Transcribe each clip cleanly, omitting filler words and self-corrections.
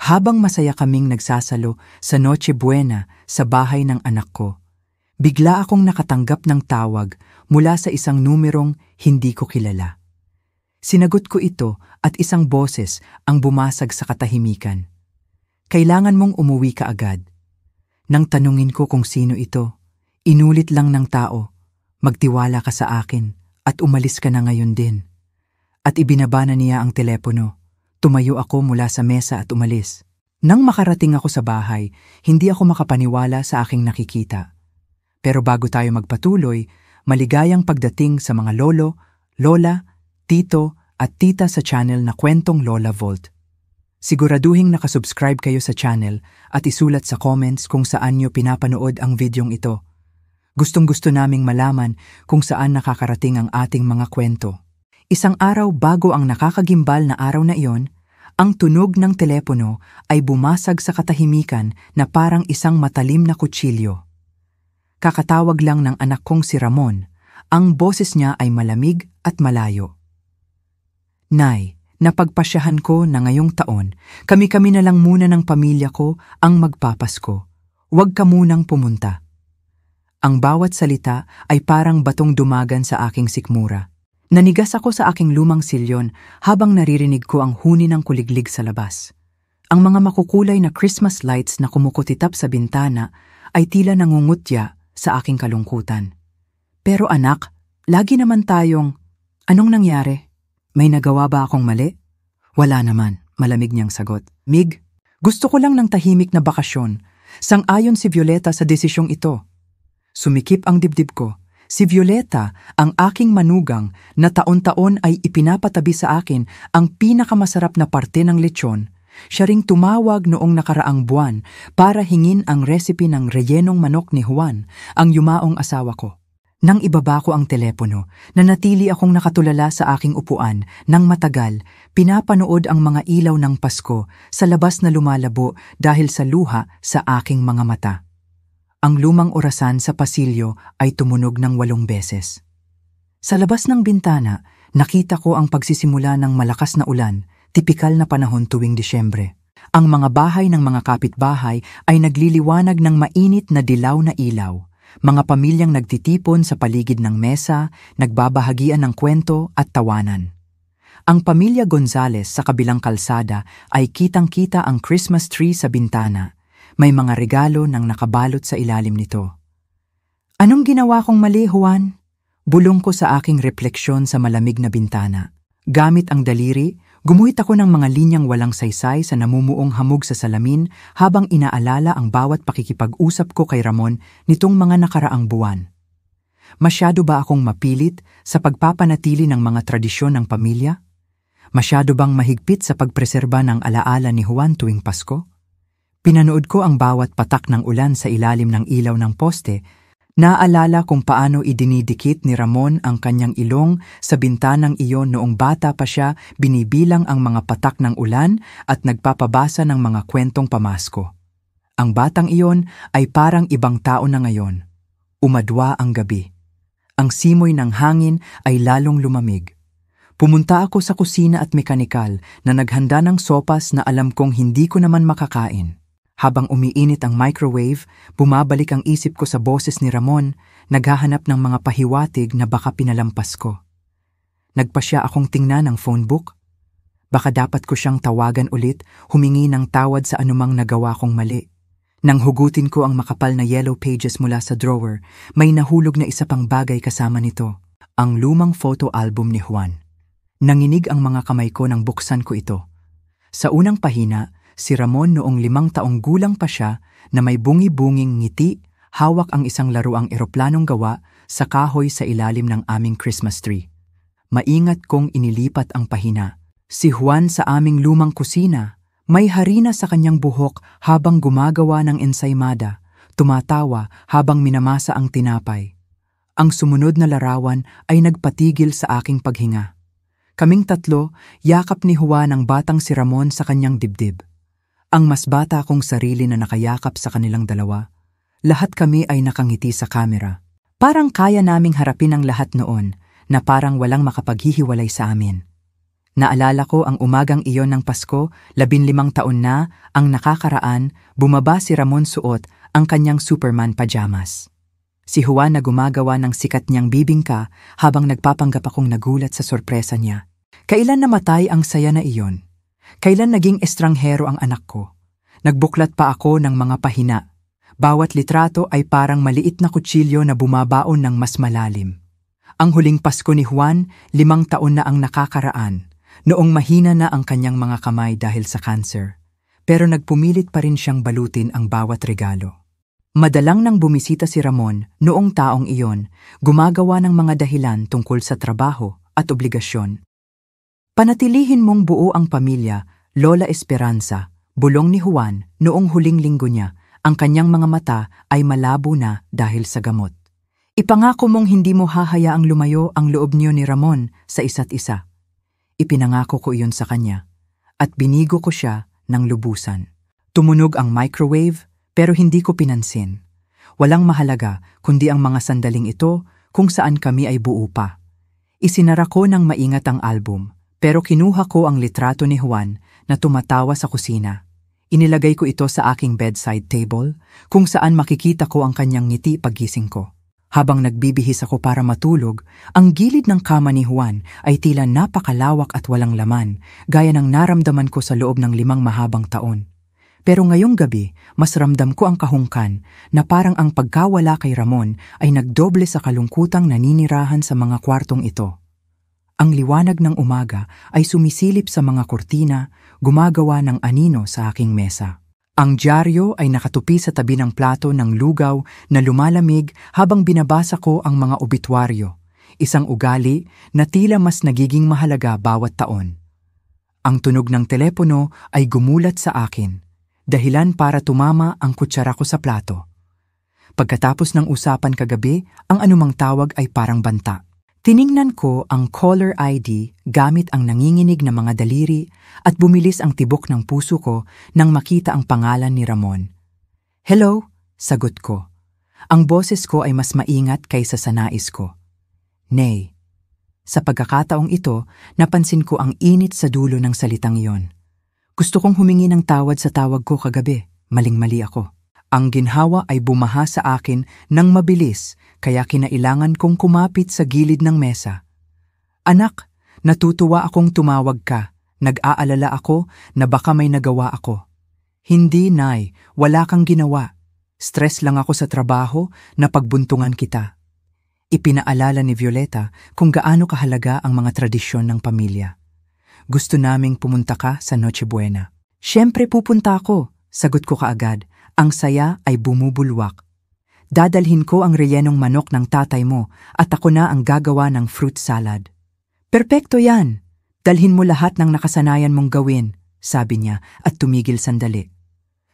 Habang masaya kaming nagsasalo sa Noche Buena sa bahay ng anak ko, bigla akong nakatanggap ng tawag mula sa isang numerong hindi ko kilala. Sinagot ko ito at isang boses ang bumasag sa katahimikan. Kailangan mong umuwi ka agad. Nang tanungin ko kung sino ito, inulit lang ng tao, magtiwala ka sa akin at umalis ka na ngayon din. At ibinaba na niya ang telepono. Tumayo ako mula sa mesa at umalis. Nang makarating ako sa bahay, hindi ako makapaniwala sa aking nakikita. Pero bago tayo magpatuloy, maligayang pagdating sa mga lolo, lola, tito at tita sa channel na Kwentong Lola Vault. Siguraduhing nakasubscribe kayo sa channel at isulat sa comments kung saan nyo pinapanood ang videong ito. Gustong-gusto naming malaman kung saan nakakarating ang ating mga kwento. Isang araw bago ang nakakagimbal na araw na iyon, ang tunog ng telepono ay bumasag sa katahimikan na parang isang matalim na kutsilyo. Kakatawag lang ng anak kong si Ramon, ang boses niya ay malamig at malayo. Nay, napagpasyahan ko na ngayong taon, kami-kami na lang muna ng pamilya ko ang magpapasko. Huwag ka munang pumunta. Ang bawat salita ay parang batong dumagan sa aking sikmura. Nanigas ako sa aking lumang silyon habang naririnig ko ang huni ng kuliglig sa labas. Ang mga makukulay na Christmas lights na kumukutitap sa bintana ay tila nangungutya sa aking kalungkutan. Pero anak, lagi naman tayong, anong nangyari? May nagawa ba akong mali? Wala naman, malamig niyang sagot. Mig, gusto ko lang ng tahimik na bakasyon. Sang-ayon si Violeta sa desisyong ito. Sumikip ang dibdib ko. Si Violeta, ang aking manugang na taon-taon ay ipinapatabi sa akin ang pinakamasarap na parte ng lechon, siya ring tumawag noong nakaraang buwan para hingin ang recipe ng rellenong manok ni Juan, ang yumaong asawa ko. Nang ibaba ko ang telepono, nanatili akong nakatulala sa aking upuan nang matagal, pinapanood ang mga ilaw ng Pasko sa labas na lumalabo dahil sa luha sa aking mga mata. Ang lumang orasan sa pasilyo ay tumunog ng 8 beses. Sa labas ng bintana, nakita ko ang pagsisimula ng malakas na ulan, tipikal na panahon tuwing Disyembre. Ang mga bahay ng mga kapitbahay ay nagliliwanag ng mainit na dilaw na ilaw. Mga pamilyang nagtitipon sa paligid ng mesa, nagbabahagian ng kwento at tawanan. Ang pamilya Gonzales sa kabilang kalsada ay kitang-kita ang Christmas tree sa bintana. May mga regalo nang nakabalot sa ilalim nito. Anong ginawa kong mali, Juan? Bulong ko sa aking refleksyon sa malamig na bintana. Gamit ang daliri, gumuhit ako ng mga linyang walang saysay sa namumuong hamog sa salamin habang inaalala ang bawat pakikipag-usap ko kay Ramon nitong mga nakaraang buwan. Masyado ba akong mapilit sa pagpapanatili ng mga tradisyon ng pamilya? Masyado bang mahigpit sa pagpreserba ng alaala ni Juan tuwing Pasko? Pinanood ko ang bawat patak ng ulan sa ilalim ng ilaw ng poste. Naalala kung paano idinidikit ni Ramon ang kanyang ilong sa bintanang iyon noong bata pa siya, binibilang ang mga patak ng ulan at nagpapabasa ng mga kwentong pamasko. Ang batang iyon ay parang ibang tao na ngayon. Umadwa ang gabi. Ang simoy ng hangin ay lalong lumamig. Pumunta ako sa kusina at mekanikal na naghanda ng sopas na alam kong hindi ko naman makakain. Habang umiinit ang microwave, bumabalik ang isip ko sa boses ni Ramon, naghahanap ng mga pahiwatig na baka pinalampas ko. Nagpasya akong tingnan ang phone book. Baka dapat ko siyang tawagan ulit, humingi ng tawad sa anumang nagawa kong mali. Nang hugutin ko ang makapal na yellow pages mula sa drawer, may nahulog na isa pang bagay kasama nito, ang lumang photo album ni Juan. Nanginig ang mga kamay ko nang buksan ko ito. Sa unang pahina, si Ramon noong 5 taong gulang pa siya na may bungi-bunging ngiti, hawak ang isang laruang eroplanong gawa sa kahoy sa ilalim ng aming Christmas tree. Maingat kong inilipat ang pahina. Si Juan sa aming lumang kusina, may harina sa kanyang buhok habang gumagawa ng ensaymada, tumatawa habang minamasa ang tinapay. Ang sumunod na larawan ay nagpatigil sa aking paghinga. Kaming tatlo, yakap ni Juan ang batang si Ramon sa kanyang dibdib. Ang mas bata kong sarili na nakayakap sa kanilang dalawa, lahat kami ay nakangiti sa kamera. Parang kaya naming harapin ang lahat noon na parang walang makapaghihiwalay sa amin. Naalala ko ang umagang iyon ng Pasko, 15 taon na, ang nakakaraan, bumaba si Ramon suot ang kanyang Superman pajamas. Si Juan na gumagawa ng sikat niyang bibingka habang nagpapanggap akong nagulat sa sorpresa niya. Kailan namatay ang saya na iyon? Kailan naging estranghero ang anak ko? Nagbuklat pa ako ng mga pahina. Bawat litrato ay parang maliit na kutsilyo na bumabaon ng mas malalim. Ang huling Pasko ni Juan, 5 taon na ang nakakaraan. Noong mahina na ang kanyang mga kamay dahil sa cancer. Pero nagpumilit pa rin siyang balutin ang bawat regalo. Madalang nang bumisita si Ramon noong taong iyon, gumagawa ng mga dahilan tungkol sa trabaho at obligasyon. Panatilihin mong buo ang pamilya, Lola Esperanza, bulong ni Juan noong huling linggo niya. Ang kanyang mga mata ay malabo na dahil sa gamot. Ipangako mong hindi mo hahayaang lumayo ang loob niyo ni Ramon sa isa't isa. Ipinangako ko iyon sa kanya at binigo ko siya ng lubusan. Tumunog ang microwave pero hindi ko pinansin. Walang mahalaga kundi ang mga sandaling ito kung saan kami ay buo pa. Isinara ko ng maingat ang album pero kinuha ko ang litrato ni Juan na tumatawa sa kusina. Inilagay ko ito sa aking bedside table kung saan makikita ko ang kanyang ngiti paggising ko. Habang nagbibihis ako para matulog, ang gilid ng kama ni Juan ay tila napakalawak at walang laman, gaya ng naramdaman ko sa loob ng 5 mahabang taon. Pero ngayong gabi, mas ramdam ko ang kahungkan na parang ang pagkawala kay Ramon ay nagdoble sa kalungkutang naninirahan sa mga kwartong ito. Ang liwanag ng umaga ay sumisilip sa mga kurtina, gumagawa ng anino sa aking mesa. Ang dyaryo ay nakatupi sa tabi ng plato ng lugaw na lumalamig habang binabasa ko ang mga obituaryo, isang ugali na tila mas nagiging mahalaga bawat taon. Ang tunog ng telepono ay gumulat sa akin, dahilan para tumama ang kutsara ko sa plato. Pagkatapos ng usapan kagabi, ang anumang tawag ay parang banta. Tiningnan ko ang caller ID gamit ang nanginginig na mga daliri at bumilis ang tibok ng puso ko nang makita ang pangalan ni Ramon. "Hello," sagot ko. Ang boses ko ay mas maingat kaysa sa nais ko. "Nay." Sa pagkakataong ito, napansin ko ang init sa dulo ng salitang iyon. Gusto kong humingi ng tawad sa tawag ko kagabi. Maling-mali ako. Ang ginhawa ay bumaha sa akin ng mabilis, kaya kinailangan kong kumapit sa gilid ng mesa. "Anak, natutuwa akong tumawag ka. Nag-aalala ako na baka may nagawa ako." "Hindi, Nay. Wala kang ginawa. Stress lang ako sa trabaho na pagbuntungan kita." Ipinaalala ni Violeta kung gaano kahalaga ang mga tradisyon ng pamilya. "Gusto naming pumunta ka sa Noche Buena." "Siyempre pupunta ako," sagot ko kaagad. Ang saya ay bumubulwak. "Dadalhin ko ang rellenong manok ng tatay mo at ako na ang gagawa ng fruit salad." "Perpekto yan! Dalhin mo lahat ng nakasanayan mong gawin," sabi niya at tumigil sandali.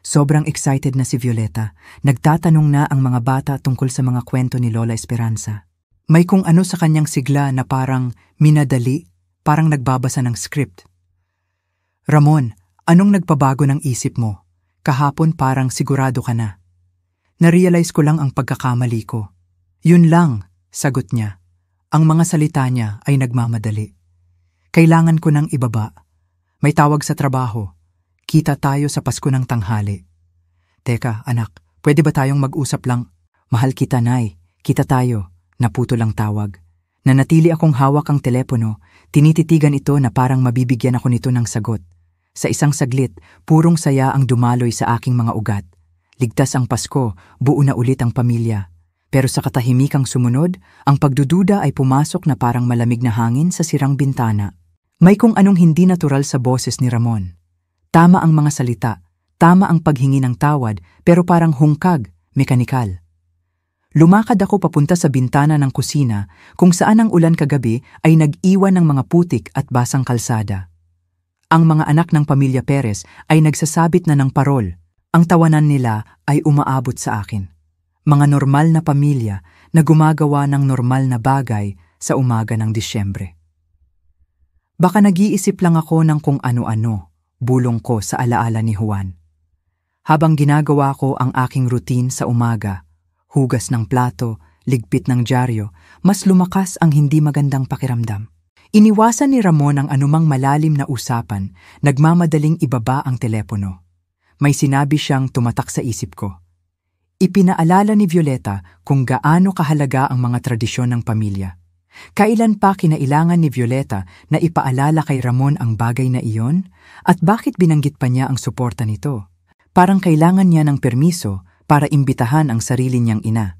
Sobrang excited na si Violeta. Nagtatanong na ang mga bata tungkol sa mga kwento ni Lola Esperanza. May kung ano sa kanyang sigla na parang minadali, parang nagbabasa ng script. "Ramon, anong nagpabago ng isip mo? Kahapon parang sigurado ka na." "Narealize ko lang ang pagkakamali ko." "Yun lang," sagot niya. Ang mga salita niya ay nagmamadali. "Kailangan ko nang ibaba. May tawag sa trabaho. Kita tayo sa Pasko ng tanghali." "Teka, anak, pwede ba tayong mag-usap lang?" "Mahal kita, Nay. Kita tayo." Naputol ang tawag. Nanatili akong hawak ang telepono, tinititigan ito na parang mabibigyan ako nito ng sagot. Sa isang saglit, purong saya ang dumaloy sa aking mga ugat. Ligtas ang Pasko, buo na ulit ang pamilya. Pero sa katahimikang sumunod, ang pagdududa ay pumasok na parang malamig na hangin sa sirang bintana. May kung anong hindi natural sa boses ni Ramon. Tama ang mga salita, tama ang paghingi ng tawad, pero parang hungkag, mekanikal. Lumakad ako papunta sa bintana ng kusina kung saan ang ulan kagabi ay nag-iwan ng mga putik at basang kalsada. Ang mga anak ng pamilya Perez ay nagsasabit na ng parol. Ang tawanan nila ay umaabot sa akin. Mga normal na pamilya na gumagawa ng normal na bagay sa umaga ng Disyembre. Baka nag-iisip lang ako ng kung ano-ano, bulong ko sa alaala ni Juan. Habang ginagawa ko ang aking routine sa umaga, hugas ng plato, ligpit ng dyaryo, mas lumakas ang hindi magandang pakiramdam. Iniwasan ni Ramon ang anumang malalim na usapan, nagmamadaling ibaba ang telepono. May sinabi siyang tumatak sa isip ko. Ipinaalala ni Violeta kung gaano kahalaga ang mga tradisyon ng pamilya. Kailan pa kinailangan ni Violeta na ipaalala kay Ramon ang bagay na iyon? At bakit binanggit pa niya ang suporta nito? Parang kailangan niya ng permiso para imbitahan ang sarili niyang ina.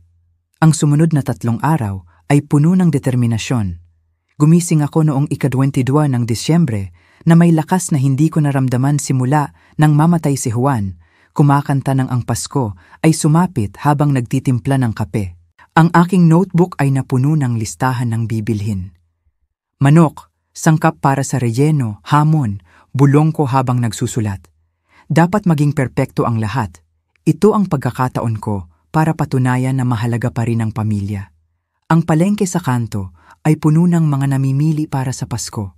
Ang sumunod na 3 araw ay puno ng determinasyon. Gumising ako noong ika-22 ng Disyembre na may lakas na hindi ko naramdaman simula nang mamatay si Juan. Kumakanta ng ang Pasko ay sumapit habang nagtitimpla ng kape. Ang aking notebook ay napuno ng listahan ng bibilhin. Manok, sangkap para sa relleno, hamon, bulong ko habang nagsusulat. Dapat maging perpekto ang lahat. Ito ang pagkakataon ko para patunayan na mahalaga pa rin ang pamilya. Ang palengke sa kanto ay puno ng mga namimili para sa Pasko.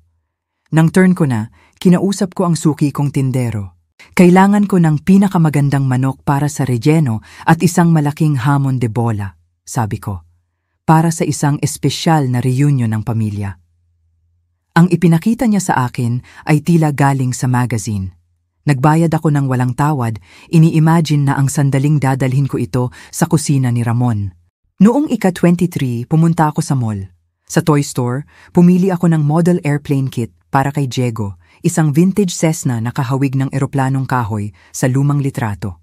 Nang turn ko na, kinausap ko ang suki kong tindero. Kailangan ko ng pinakamagandang manok para sa relleno at isang malaking hamon de bola, sabi ko, para sa isang espesyal na reunion ng pamilya. Ang ipinakita niya sa akin ay tila galing sa magazine. Nagbayad ako ng walang tawad, ini-imagine na ang sandaling dadalhin ko ito sa kusina ni Ramon. Noong ika-23, pumunta ako sa mall. Sa toy store, pumili ako ng model airplane kit para kay Diego, isang vintage Cessna na kahawig ng eroplanong kahoy sa lumang litrato.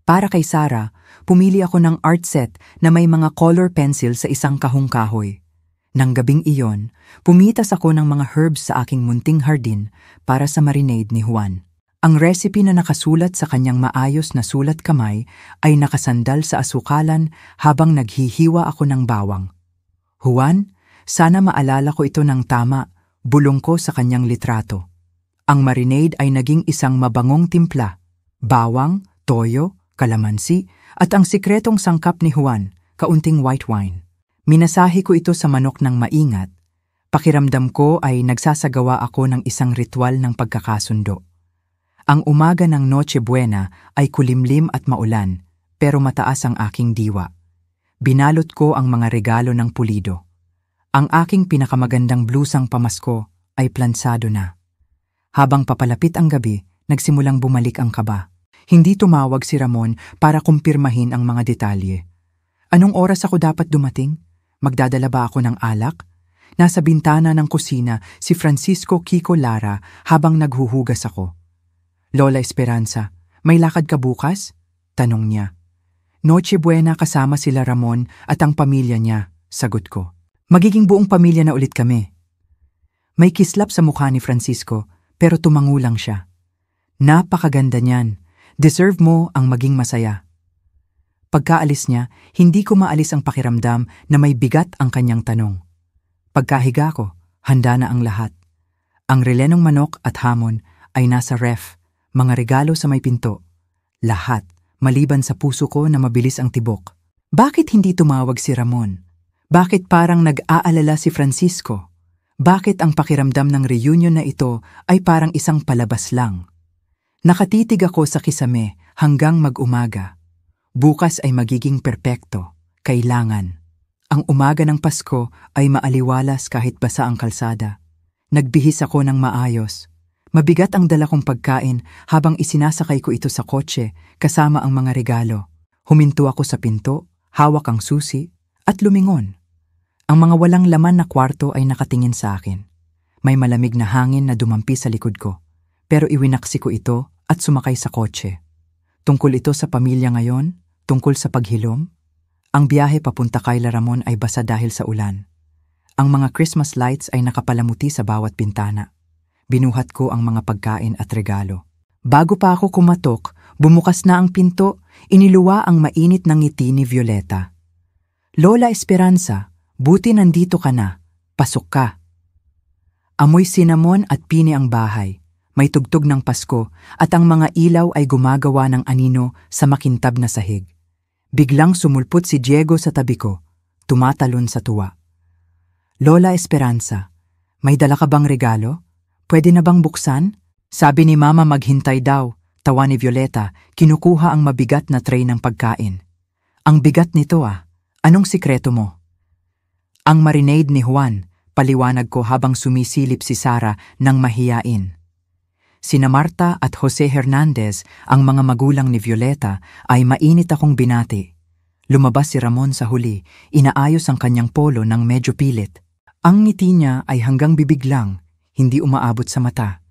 Para kay Sarah, pumili ako ng art set na may mga color pencil sa isang kahong kahoy. Nang gabing iyon, pumitas ako ng mga herbs sa aking munting hardin para sa marinade ni Juan. Ang recipe na nakasulat sa kanyang maayos na sulat kamay ay nakasandal sa asukalan habang naghihiwa ako ng bawang. Juan, sana maalala ko ito ng tama, bulong ko sa kanyang litrato. Ang marinade ay naging isang mabangong timpla, bawang, toyo, kalamansi, at ang sikretong sangkap ni Juan, kaunting white wine. Minasahe ko ito sa manok ng maingat. Pakiramdam ko ay nagsasagawa ako ng isang ritual ng pagkakasundo. Ang umaga ng Noche Buena ay kulimlim at maulan, pero mataas ang aking diwa. Binalot ko ang mga regalo ng pulido. Ang aking pinakamagandang blusang pamasko ay plansado na. Habang papalapit ang gabi, nagsimulang bumalik ang kaba. Hindi tumawag si Ramon para kumpirmahin ang mga detalye. Anong oras ako dapat dumating? Magdadala ba ako ng alak? Nasa bintana ng kusina si Francisco Kiko Lara habang naghuhugas ako. Lola Esperanza, may lakad ka bukas? Tanong niya. Noche Buena kasama sila Ramon at ang pamilya niya, sagot ko. Magiging buong pamilya na ulit kami. May kislap sa mukha ni Francisco pero tumango lang siya. Napakaganda niyan. Deserve mo ang maging masaya. Pagkaalis niya, hindi ko maalis ang pakiramdam na may bigat ang kanyang tanong. Pagkahiga ko, handa na ang lahat. Ang relenong manok at hamon ay nasa ref, mga regalo sa may pinto. Lahat, maliban sa puso ko na mabilis ang tibok. Bakit hindi tumawag si Ramon? Bakit parang nag-aalala si Francisco? Bakit ang pakiramdam ng reunion na ito ay parang isang palabas lang? Nakatitig ako sa kisame hanggang mag-umaga. Bukas ay magiging perpekto, kailangan. Ang umaga ng Pasko ay maaliwalas kahit basa ang kalsada. Nagbihis ako ng maayos. Mabigat ang dala kong pagkain habang isinasakay ko ito sa kotse kasama ang mga regalo. Huminto ako sa pinto, hawak ang susi, at lumingon. Ang mga walang laman na kwarto ay nakatingin sa akin. May malamig na hangin na dumampi sa likod ko, pero iwinaksi ko ito at sumakay sa kotse. Tungkol ito sa pamilya ngayon, tungkol sa paghilom. Ang biyahe papunta kay Ramon ay basa dahil sa ulan. Ang mga Christmas lights ay nakapalamuti sa bawat bintana. Binuhat ko ang mga pagkain at regalo. Bago pa ako kumatok, bumukas na ang pinto, iniluwa ang mainit ng ngiti ni Violeta. Lola Esperanza, buti nandito ka na. Pasok ka. Amoy cinnamon at pini ang bahay. May tugtog ng Pasko at ang mga ilaw ay gumagawa ng anino sa makintab na sahig. Biglang sumulpot si Diego sa tabi ko, tumatalon sa tuwa. Lola Esperanza, may dala ka bang regalo? Pwede na bang buksan? Sabi ni Mama maghintay daw, tawa ni Violeta, kinukuha ang mabigat na tray ng pagkain. Ang bigat nito ah, anong sikreto mo? Ang marinade ni Juan, paliwanag ko habang sumisilip si Sara ng mahiyain. Sina Marta at Jose Hernandez, ang mga magulang ni Violeta, ay mainit akong binati. Lumabas si Ramon sa huli, inaayos ang kanyang polo ng medyo pilit. Ang ngiti niya ay hanggang bibig lang, hindi umaabot sa mata.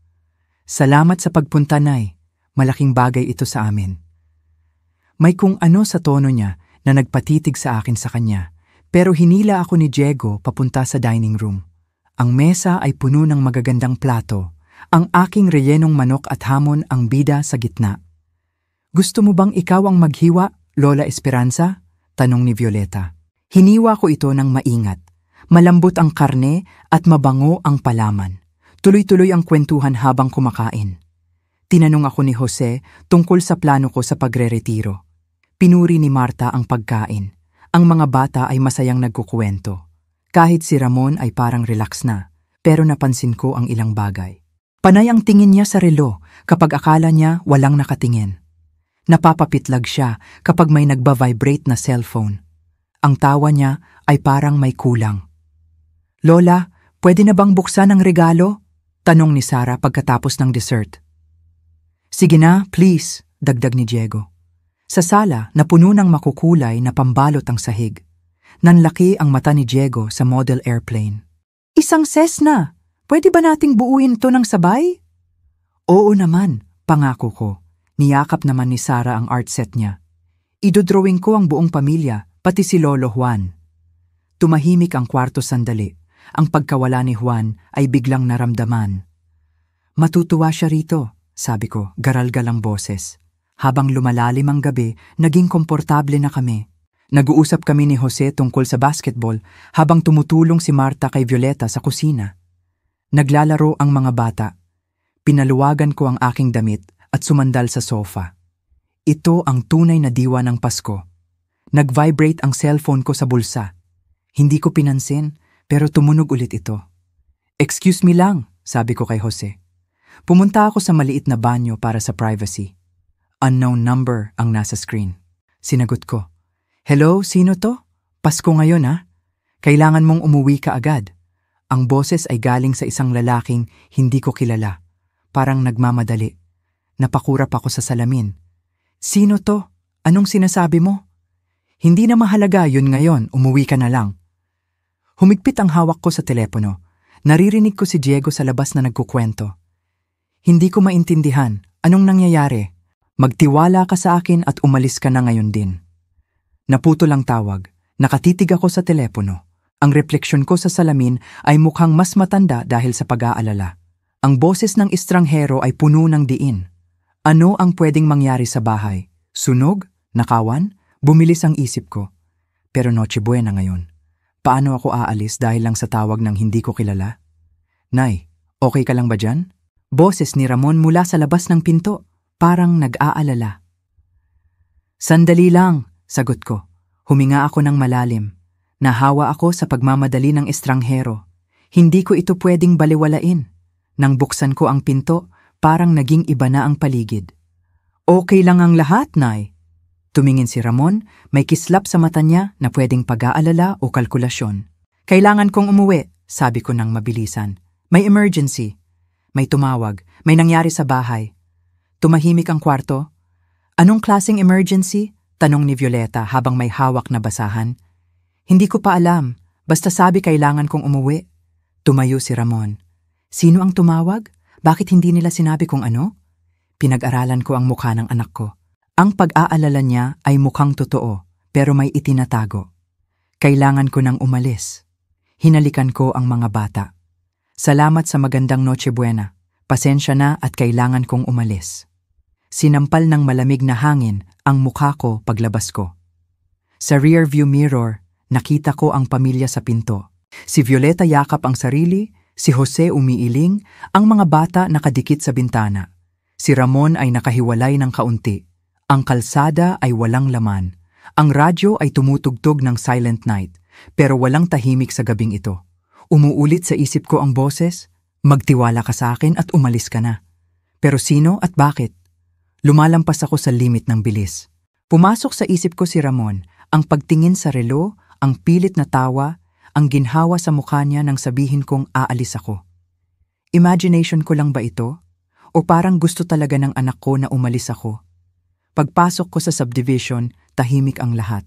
Salamat sa pagpunta, Nay. Malaking bagay ito sa amin. May kung ano sa tono niya na nagpatitig sa akin sa kanya. Pero hinila ako ni Diego papunta sa dining room. Ang mesa ay puno ng magagandang plato. Ang aking rellenong manok at hamon ang bida sa gitna. Gusto mo bang ikaw ang maghiwa, Lola Esperanza? Tanong ni Violeta. Hiniwa ko ito ng maingat. Malambot ang karne at mabango ang palaman. Tuloy-tuloy ang kwentuhan habang kumakain. Tinanong ako ni Jose tungkol sa plano ko sa pagre-retiro. Pinuri ni Marta ang pagkain. Ang mga bata ay masayang nagkukwento. Kahit si Ramon ay parang relax na, pero napansin ko ang ilang bagay. Panay ang tingin niya sa relo kapag akala niya walang nakatingin. Napapapitlag siya kapag may nagba-vibrate na cellphone. Ang tawa niya ay parang may kulang. Lola, pwede na bang buksan ang regalo? Tanong ni Sara pagkatapos ng dessert. Sige na, please, dagdag ni Diego. Sa sala, napuno ng makukulay na pambalot ang sahig. Nanlaki ang mata ni Diego sa model airplane. Isang Cessna! Pwede ba nating buuin ito ng sabay? Oo naman, pangako ko. Niyakap naman ni Sara ang art set niya. Idodrawing ko ang buong pamilya, pati si Lolo Juan. Tumahimik ang kwarto sandali. Ang pagkawala ni Juan ay biglang naramdaman. Matutuwa siya rito, sabi ko, garal-gal ang boses. Habang lumalalim ang gabi, naging komportable na kami. Nag-uusap kami ni Jose tungkol sa basketball habang tumutulong si Marta kay Violeta sa kusina. Naglalaro ang mga bata. Pinaluwagan ko ang aking damit at sumandal sa sofa. Ito ang tunay na diwa ng Pasko. Nag-vibrate ang cellphone ko sa bulsa. Hindi ko pinansin, pero tumunog ulit ito. Excuse me lang, sabi ko kay Jose. Pumunta ako sa maliit na banyo para sa privacy. Unknown number ang nasa screen. Sinagot ko. Hello, sino to? Pasko ngayon ha? Kailangan mong umuwi ka agad. Ang boses ay galing sa isang lalaking hindi ko kilala. Parang nagmamadali. Napakurap ako sa salamin. Sino to? Anong sinasabi mo? Hindi na mahalaga yun ngayon, umuwi ka na lang. Humigpit ang hawak ko sa telepono. Naririnig ko si Diego sa labas na nagkukwento. Hindi ko maintindihan. Anong nangyayari? Magtiwala ka sa akin at umalis ka na ngayon din. Naputol ang tawag. Nakatitig ako sa telepono. Ang refleksyon ko sa salamin ay mukhang mas matanda dahil sa pag-aalala. Ang boses ng estranghero ay puno ng diin. Ano ang pwedeng mangyari sa bahay? Sunog? Nakawan? Bumilis ang isip ko. Pero Noche Buena ngayon. Paano ako aalis dahil lang sa tawag ng hindi ko kilala? Nay, okay ka lang ba dyan? Boses ni Ramon mula sa labas ng pinto. Parang nag-aalala. Sandali lang, sagot ko. Huminga ako ng malalim. Nahawa ako sa pagmamadali ng estranghero. Hindi ko ito pwedeng baliwalain. Nang buksan ko ang pinto, parang naging iba na ang paligid. Okay lang ang lahat, Nay. Tumingin si Ramon, may kislap sa mata niya na pwedeng pag-aalala o kalkulasyon. Kailangan kong umuwi, sabi ko nang mabilisan. May emergency. May tumawag. May nangyari sa bahay. Tumahimik ang kwarto. Anong klaseng emergency? Tanong ni Violeta habang may hawak na basahan. Hindi ko pa alam. Basta sabi kailangan kong umuwi. Tumayo si Ramon. Sino ang tumawag? Bakit hindi nila sinabi kung ano? Pinag-aralan ko ang mukha ng anak ko. Ang pag-aalala niya ay mukhang totoo, pero may itinatago. Kailangan ko nang umalis. Hinalikan ko ang mga bata. Salamat sa magandang Noche Buena. Pasensya na at kailangan kong umalis. Sinampal ng malamig na hangin ang mukha ko paglabas ko. Sa rearview mirror, nakita ko ang pamilya sa pinto. Si Violeta yakap ang sarili, si Jose umiiling, ang mga bata nakadikit sa bintana. Si Ramon ay nakahiwalay ng kaunti. Ang kalsada ay walang laman. Ang radyo ay tumutugtog ng Silent Night, pero walang tahimik sa gabing ito. Umuulit sa isip ko ang boses, magtiwala ka sa akin at umalis ka na. Pero sino at bakit? Lumalampas ako sa limit ng bilis. Pumasok sa isip ko si Ramon, ang pagtingin sa relo, ang pilit na tawa, ang ginhawa sa mukha niya nang sabihin kong aalis ako. Imagination ko lang ba ito? O parang gusto talaga ng anak ko na umalis ako? Pagpasok ko sa subdivision, tahimik ang lahat.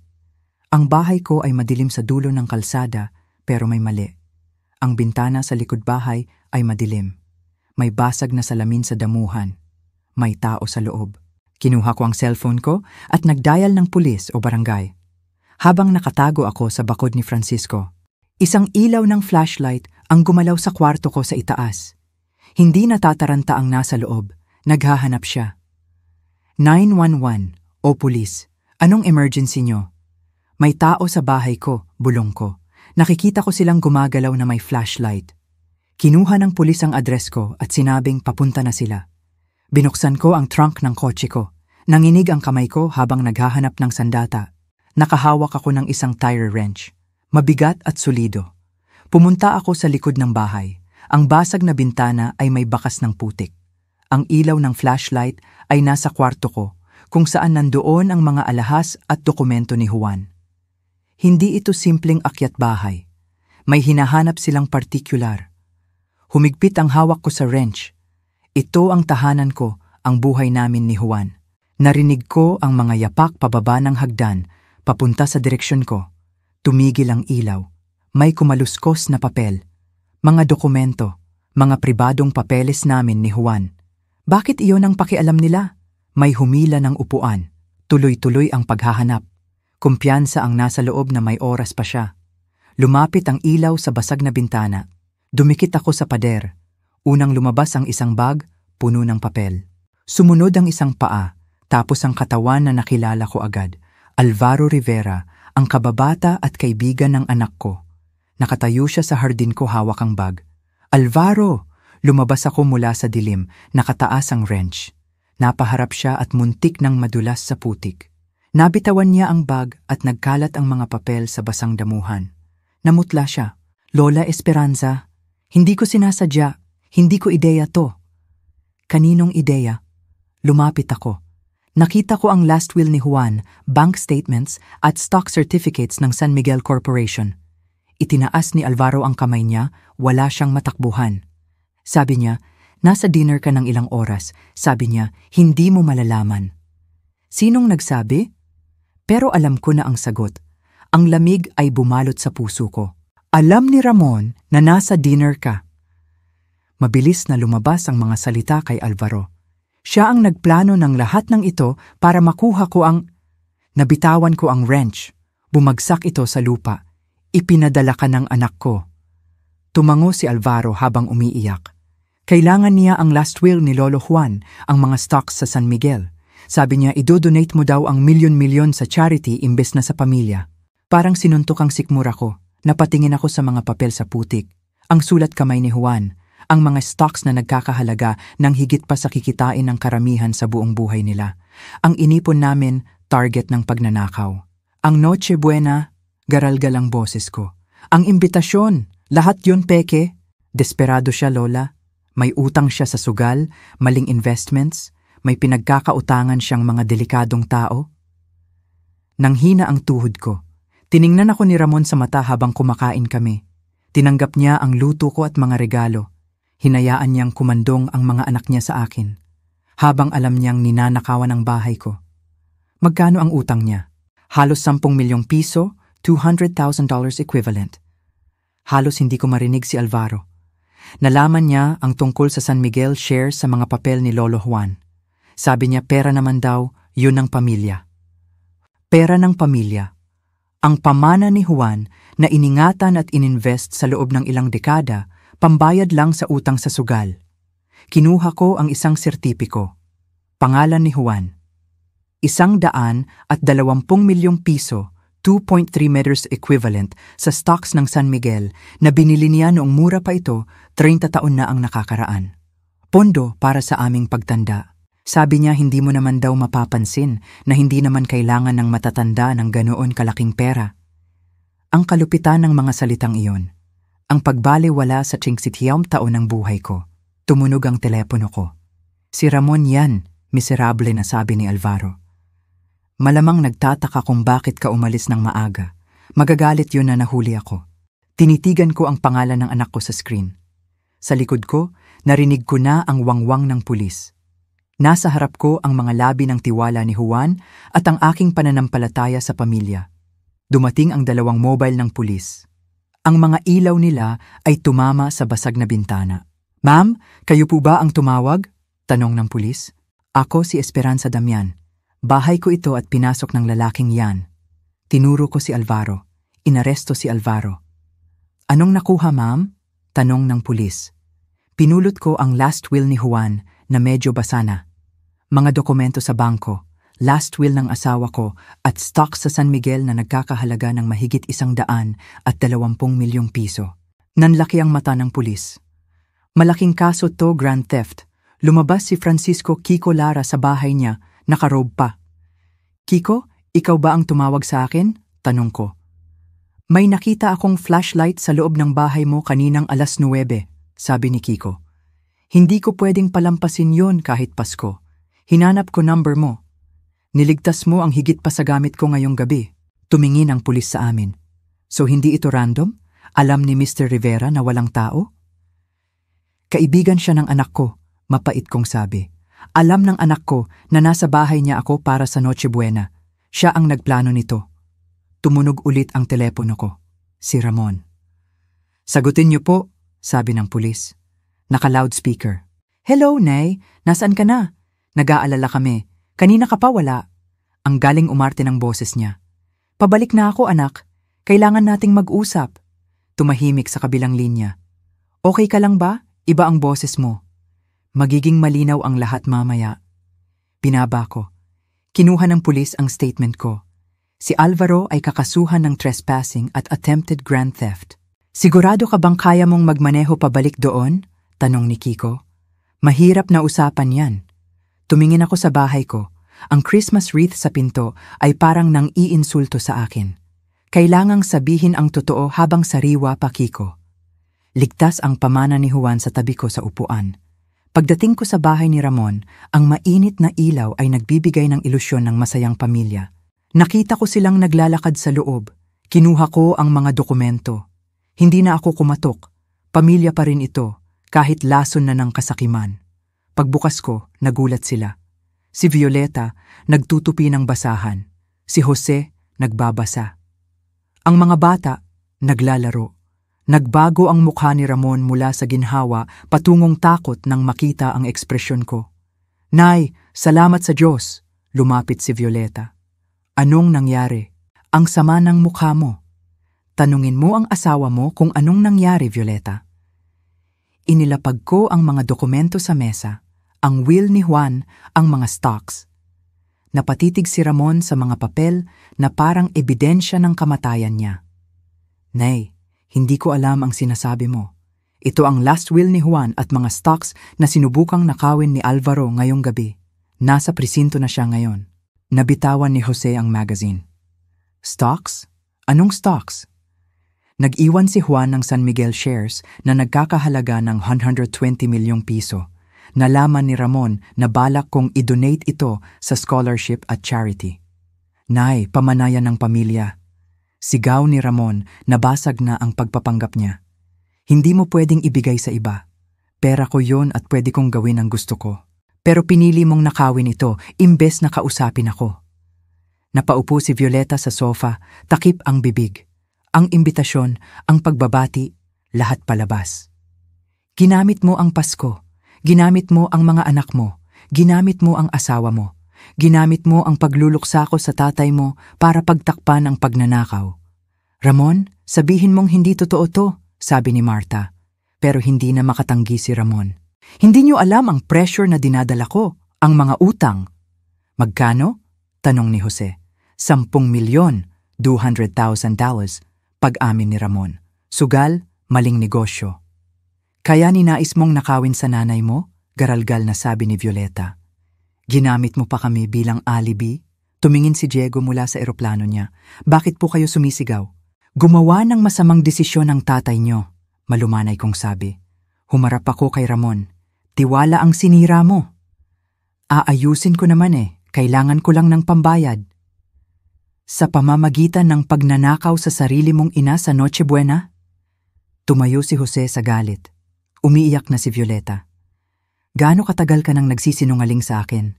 Ang bahay ko ay madilim sa dulo ng kalsada, pero may mali. Ang bintana sa likod bahay ay madilim. May basag na salamin sa damuhan. May tao sa loob. Kinuha ko ang cellphone ko at nagdial ng pulis o barangay. Habang nakatago ako sa bakod ni Francisco, isang ilaw ng flashlight ang gumalaw sa kwarto ko sa itaas. Hindi natataranta ang nasa loob. Naghahanap siya. 911 o pulis. Anong emergency nyo? May tao sa bahay ko, bulong ko. Nakikita ko silang gumagalaw na may flashlight. Kinuha ng pulis ang address ko at sinabing papunta na sila. Binuksan ko ang trunk ng kotse ko. Nanginig ang kamay ko habang naghahanap ng sandata. Nakahawak ako ng isang tire wrench. Mabigat at solido. Pumunta ako sa likod ng bahay. Ang basag na bintana ay may bakas ng putik. Ang ilaw ng flashlight ay nasa kwarto ko, kung saan nandoon ang mga alahas at dokumento ni Juan. Hindi ito simpleng akyat bahay. May hinahanap silang partikular. Humigpit ang hawak ko sa wrench. Ito ang tahanan ko, ang buhay namin ni Juan. Narinig ko ang mga yapak pababa ng hagdan, papunta sa direksyon ko. Tumigil ang ilaw. May kumaluskos na papel. Mga dokumento, mga pribadong papeles namin ni Juan. Bakit iyon ang pakialam nila? May humila ng upuan. Tuloy-tuloy ang paghahanap. Kumpiyansa ang nasa loob na may oras pa siya. Lumapit ang ilaw sa basag na bintana. Dumikit ako sa pader. Unang lumabas ang isang bag, puno ng papel. Sumunod ang isang paa, tapos ang katawan na nakilala ko agad. Alvaro Rivera, ang kababata at kaibigan ng anak ko. Nakatayo siya sa hardin ko hawak ang bag. Alvaro! Lumabas ako mula sa dilim, nakataas ang wrench. Napaharap siya at muntik ng madulas sa putik. Nabitawan niya ang bag at nagkalat ang mga papel sa basang damuhan. Namutla siya. Lola Esperanza, hindi ko sinasadya, hindi ko ideya to. Kaninong ideya? Lumapit ako. Nakita ko ang last will ni Juan, bank statements at stock certificates ng San Miguel Corporation. Itinaas ni Alvaro ang kamay niya, wala siyang matakbuhan. Sabi niya, nasa dinner ka ng ilang oras. Sabi niya, hindi mo malalaman. Sinong nagsabi? Pero alam ko na ang sagot. Ang lamig ay bumalot sa puso ko. Alam ni Ramon na nasa dinner ka. Mabilis na lumabas ang mga salita kay Alvaro. Siya ang nagplano ng lahat ng ito para makuha ko ang... Nabitawan ko ang wrench. Bumagsak ito sa lupa. Ipinadala ka ng anak ko. Tumango si Alvaro habang umiiyak. Kailangan niya ang last will ni Lolo Juan, ang mga stocks sa San Miguel. Sabi niya idodonate mo daw ang milyon-milyon sa charity imbes na sa pamilya. Parang sinuntok ang sikmura ko. Napatingin ako sa mga papel sa putik. Ang sulat kamay ni Juan, ang mga stocks na nagkakahalaga ng higit pa sa kikitain ng karamihan sa buong buhay nila. Ang inipon namin, target ng pagnanakaw. Ang Noche Buena, garalgal ang boses ko. Ang imbitasyon, lahat yon peke. Desperado siya, Lola. May utang siya sa sugal, maling investments, may pinagkakautangan siyang mga delikadong tao. Nanghina ang tuhod ko. Tiningnan ako ni Ramon sa mata habang kumakain kami. Tinanggap niya ang luto ko at mga regalo. Hinayaan niyang kumandong ang mga anak niya sa akin. Habang alam niyang ninanakawan ang bahay ko. Magkano ang utang niya? Halos 10 milyong piso, $200,000 equivalent. Halos hindi ko marinig si Alvaro. Nalaman niya ang tungkol sa San Miguel shares sa mga papel ni Lolo Juan. Sabi niya pera naman daw, yun ang pamilya. Pera ng pamilya. Ang pamana ni Juan na iningatan at ininvest sa loob ng ilang dekada, pambayad lang sa utang sa sugal. Kinuha ko ang isang sertipiko. Pangalan ni Juan. 120 milyong piso, 2.3 meters equivalent sa stocks ng San Miguel na binili niya noong mura pa ito, 30 taon na ang nakakaraan. Pondo para sa aming pagtanda. Sabi niya hindi mo naman daw mapapansin na hindi naman kailangan ng matatanda ng ganoon kalaking pera. Ang kalupitan ng mga salitang iyon. Ang pagbaliwala sa tsing-sitiyam taon ng buhay ko. Tumunog ang telepono ko. Si Ramon yan, miserable na sabi ni Alvaro. Malamang nagtataka kung bakit ka umalis ng maaga. Magagalit yun na nahuli ako. Tinitigan ko ang pangalan ng anak ko sa screen. Sa likod ko, narinig ko na ang wangwang ng pulis. Nasa harap ko ang mga labi ng tiwala ni Juan at ang aking pananampalataya sa pamilya. Dumating ang 2 mobile ng pulis. Ang mga ilaw nila ay tumama sa basag na bintana. "Ma'am, kayo po ba ang tumawag?" tanong ng pulis. "Ako si Esperanza Damian. Bahay ko ito at pinasok ng lalaking yan." Tinuro ko si Alvaro. Inaresto si Alvaro. "Anong nakuha, ma'am?" tanong ng pulis. Pinulot ko ang last will ni Juan na medyo basa na. Mga dokumento sa bangko, last will ng asawa ko at stock sa San Miguel na nagkakahalaga ng mahigit 120 milyong piso. Nanlaki ang mata ng pulis. "Malaking kaso to, grand theft. Lumabas si Francisco Kiko Lara sa bahay niya, nakarobe pa." "Kiko, ikaw ba ang tumawag sa akin?" tanong ko. "May nakita akong flashlight sa loob ng bahay mo kaninang 9:00, sabi ni Kiko. "Hindi ko pwedeng palampasin yon kahit Pasko. Hinanap ko number mo. Niligtas mo ang higit pa sa gamit ko ngayong gabi." Tumingin ang pulis sa amin. "So hindi ito random? Alam ni Mr. Rivera na walang tao?" "Kaibigan siya ng anak ko," mapait kong sabi. "Alam ng anak ko na nasa bahay niya ako para sa Noche Buena. Siya ang nagplano nito." Tumunog ulit ang telepono ko. Si Ramon. "Sagutin niyo po," sabi ng pulis. Naka-loudspeaker. "Hello, Nay. Nasaan ka na? Nag-aalala kami. Kanina ka pa wala." Ang galing umarte ng boses niya. "Pabalik na ako, anak. Kailangan nating mag-usap." Tumahimik sa kabilang linya. "Okay ka lang ba? Iba ang boses mo." "Magiging malinaw ang lahat mamaya." Binaba ko. Kinuha ng pulis ang statement ko. Si Alvaro ay kakasuhan ng trespassing at attempted grand theft. "Sigurado ka bang kaya mong magmaneho pabalik doon?" tanong ni Kiko. "Mahirap na usapan yan." Tumingin ako sa bahay ko. Ang Christmas wreath sa pinto ay parang nang iinsulto sa akin. Kailangang sabihin ang totoo habang sariwa pa, Kiko. Ligtas ang pamana ni Juan sa tabi ko sa upuan. Pagdating ko sa bahay ni Ramon, ang mainit na ilaw ay nagbibigay ng ilusyon ng masayang pamilya. Nakita ko silang naglalakad sa loob. Kinuha ko ang mga dokumento. Hindi na ako kumatok. Pamilya pa rin ito, kahit lason na ng kasakiman. Pagbukas ko, nagulat sila. Si Violeta, nagtutupi ng basahan. Si Jose, nagbabasa. Ang mga bata, naglalaro. Nagbago ang mukha ni Ramon mula sa ginhawa patungong takot nang makita ang ekspresyon ko. "Nay, salamat sa Diyos," lumapit si Violeta. "Anong nangyari? Ang sama ng mukha mo." "Tanungin mo ang asawa mo kung anong nangyari, Violeta." Inilapag ko ang mga dokumento sa mesa, ang will ni Juan, ang mga stocks. Napatitig si Ramon sa mga papel na parang ebidensya ng kamatayan niya. "Nay, hindi ko alam ang sinasabi mo. Ito ang last will ni Juan at mga stocks na sinubukang nakawin ni Alvaro ngayong gabi. Nasa presinto na siya ngayon." Nabitawan ni Jose ang magazine. "Stocks? Anong stocks?" Nag-iwan si Juan ng San Miguel shares na nagkakahalaga ng 120 milyong piso. Nalaman ni Ramon na balak kong i-donate ito sa scholarship at charity. "Nay, pamanayan ng pamilya." Sigaw ni Ramon, nabasag na ang pagpapanggap niya. "Hindi mo pwedeng ibigay sa iba. Pera ko yon at pwede kong gawin ang gusto ko. Pero pinili mong nakawin ito imbes na kausapin ako." Napaupo si Violeta sa sofa, takip ang bibig. Ang imbitasyon, ang pagbabati, lahat palabas. "Ginamit mo ang Pasko. Ginamit mo ang mga anak mo. Ginamit mo ang asawa mo. Ginamit mo ang pagluluksa ko sa tatay mo para pagtakpan ang pagnanakaw." "Ramon, sabihin mong hindi totoo to," sabi ni Marta. Pero hindi na makatanggi si Ramon. "Hindi niyo alam ang pressure na dinadala ko, ang mga utang." "Magkano?" tanong ni Jose. 10 milyon, $200,000, pag-amin ni Ramon. Sugal, maling negosyo. "Kaya ninais mong nakawin sa nanay mo?" garalgal na sabi ni Violeta. "Ginamit mo pa kami bilang alibi?" Tumingin si Diego mula sa eroplano niya. "Bakit po kayo sumisigaw?" "Gumawa ng masamang desisyon ang tatay niyo," malumanay kong sabi. Humarap ako kay Ramon. "Tiwala ang sinira mo." "Aayusin ko naman kailangan ko lang ng pambayad." "Sa pamamagitan ng pagnanakaw sa sarili mong ina sa Noche Buena?" Tumayo si Jose sa galit. Umiiyak na si Violeta. Gaano katagal ka nang nagsisinungaling sa akin?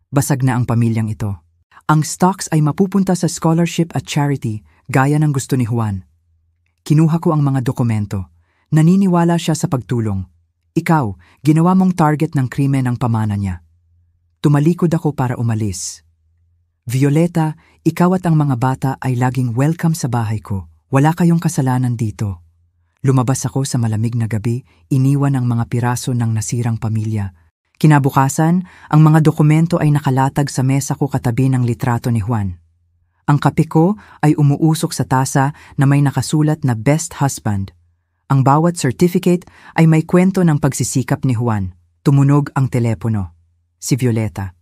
Basag na ang pamilyang ito. Ang stocks ay mapupunta sa scholarship at charity gaya ng gusto ni Juan. Kinuha ko ang mga dokumento. Naniniwala siya sa pagtulong. Ikaw, ginawa mong target ng krimen ang pamana niya. Tumalikod ako para umalis. Violeta, ikaw at ang mga bata ay laging welcome sa bahay ko. Wala kayong kasalanan dito. Lumabas ako sa malamig na gabi, iniwan ang mga piraso ng nasirang pamilya. Kinabukasan, ang mga dokumento ay nakalatag sa mesa ko katabi ng litrato ni Juan. Ang kape ko ay umuusok sa tasa na may nakasulat na Best Husband. Ang bawat certificate ay may kwento ng pagsisikap ni Juan. Tumunog ang telepono. Si Violeta.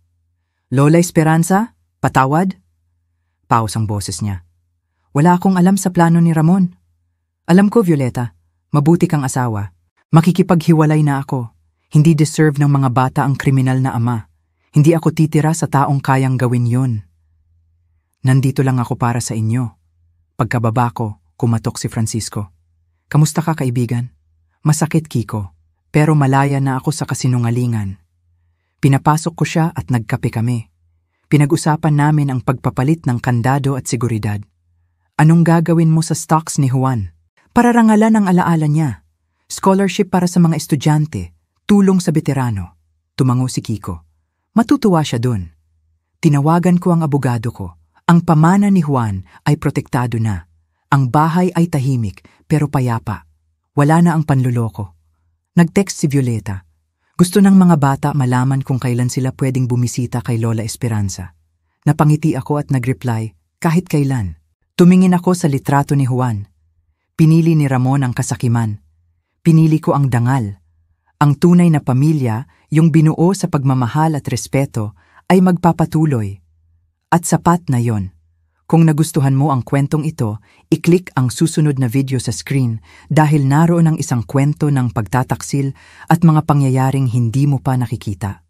Lola Esperanza? Patawad? Paus ang boses niya. Wala akong alam sa plano ni Ramon. Alam ko, Violeta, mabuti kang asawa. Makikipaghiwalay na ako. Hindi deserve ng mga bata ang kriminal na ama. Hindi ako titira sa taong kayang gawin yon. Nandito lang ako para sa inyo. Pagkababa ko, kumatok si Francisco. Kamusta ka, kaibigan? Masakit, Kiko. Pero malaya na ako sa kasinungalingan. Pinapasok ko siya at nagkape kami. Pinag-usapan namin ang pagpapalit ng kandado at seguridad. Anong gagawin mo sa stocks ni Juan? Pararangalan ang alaala niya. Scholarship para sa mga estudyante. Tulong sa veterano. Tumango si Kiko. Matutuwa siya dun. Tinawagan ko ang abogado ko. Ang pamana ni Juan ay protektado na. Ang bahay ay tahimik pero payapa. Wala na ang panluloko. Nag-text si Violeta. Gusto ng mga bata malaman kung kailan sila pwedeng bumisita kay Lola Esperanza. Napangiti ako at nag-reply, kahit kailan. Tumingin ako sa litrato ni Juan. Pinili ni Ramon ang kasakiman. Pinili ko ang dangal. Ang tunay na pamilya, yung binuo sa pagmamahal at respeto, ay magpapatuloy. At sapat na yon. Kung nagustuhan mo ang kwentong ito, i-click ang susunod na video sa screen dahil naroon ang isang kwento ng pagtataksil at mga pangyayaring hindi mo pa nakikita.